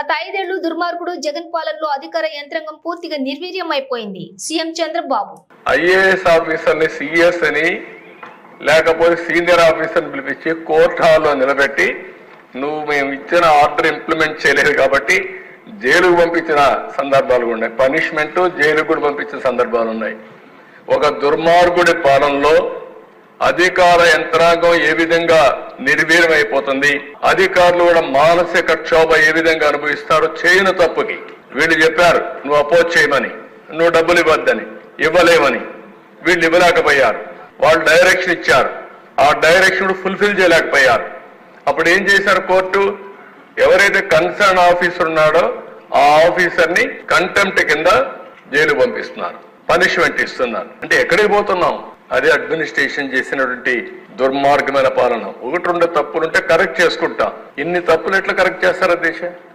గత 5 ఏళ్లు దుర్మార్గుడు జగన్ పాలనలో అధికార యంత్రాంగం పూర్తిగా నిర్వీర్యం అయిపోయింది. సీఎం చంద్రబాబు ఐఏఎస్ ఆఫీసర్ని సిఎస్ అని లేకపోతే సీనియర్ ఆఫీసర్ని పిలిపించి కోర్టు హాల్లో నిలబెట్టి నువ్వు మేము ఇచ్చిన ఆర్డర్ ఇంప్లిమెంట్ చేయలేదు కాబట్టి జైలుకు పంపించిన సందర్భాలు ఉన్నాయి. పనిష్మెంట్ జైలుకు కూడా పంపించిన సందర్భాలు ఉన్నాయి. ఒక దుర్మార్గుడి పాలనలో అధికార యంత్రాంగం ఏ విధంగా నిర్వీర్యం అయిపోతుంది, అధికారులు కూడా మానసిక క్షోభ ఏ విధంగా అనుభవిస్తారో చేయని తప్పుకి వీళ్ళు చెప్పారు నువ్వు అపోజ్ చేయమని, నువ్వు డబ్బులు ఇవ్వద్దని, ఇవ్వలేమని. వీళ్ళు ఇవ్వలేకపోయారు. వాళ్ళు డైరెక్షన్ ఇచ్చారు, ఆ డైరెక్షన్ ఫుల్ఫిల్ చేయలేకపోయారు. అప్పుడు ఏం చేశారు కోర్టు? ఎవరైతే కన్సర్న్ ఆఫీసర్ ఉన్నాడో ఆ ఆఫీసర్ని కంటెంప్ట్ కింద జైలు పంపిస్తున్నారు, పనిష్మెంట్ ఇస్తున్నారు. అంటే ఎక్కడికి పోతున్నాం? అదే అడ్మినిస్ట్రేషన్ చేసినటువంటి దుర్మార్గమైన పాలన. 1-2 తప్పులుంటే కరెక్ట్ చేసుకుంటాం. ఇన్ని తప్పులు ఎట్లా కరెక్ట్ చేస్తారా దేశం?